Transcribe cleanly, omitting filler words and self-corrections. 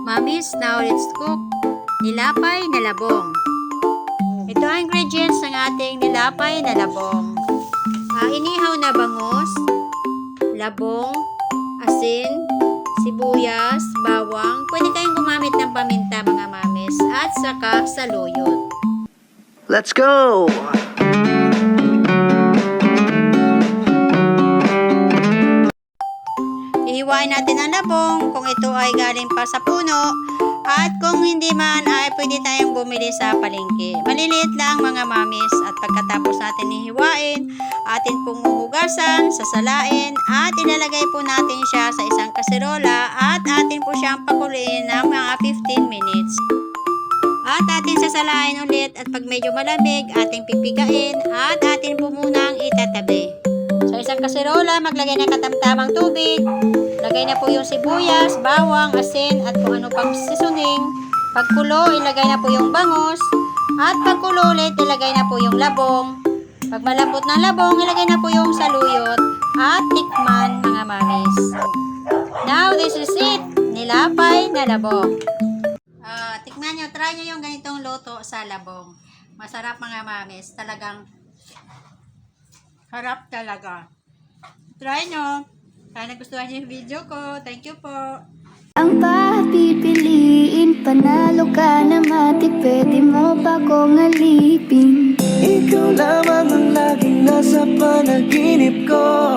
Mamis, now let's cook nilapay na labong. Ito ang ingredients ng ating nilapay na labong. Inihaw na bangus, labong, asin, sibuyas, bawang. Pwede kayong gumamit ng paminta mga mamis at saka saluyot. Let's go! Ihiwain natin ang labong kung ito ay galing pa sa puno at kung hindi man ay pwede tayong bumili sa palengke. Maliliit lang mga mamis at pagkatapos natin ihiwain, atin pong uhugasan, sasalain at ilalagay po natin siya sa isang kaserola at atin po siyang pakuloyin ng mga 15 minutes. At atin sasalain ulit at pag medyo malamig, ating pipigain at atin po munang itatabi. Sa isang kaserola, maglagay ng katamtamang tubig. Lagay na po yung sibuyas, bawang, asin at kung ano pang seasoning. Pagkulo, ilagay na po yung bangus. At pagkulo ulit, ilagay na po yung labong. Pag malambot na labong, ilagay na po yung saluyot. At tikman mga mamis. Now, this is it. Nilapay na labong. Tikman nyo, try nyo yung ganitong luto sa labong. Masarap mga mamis. Talagang harap talaga. Try nyo. Sana nagustuhan niyo yung video ko. Thank you po. Ang papipiliin, panalo ka na matik, pwede mo ba kong alipin? Ikaw lamang ang laging nasa panaginip ko.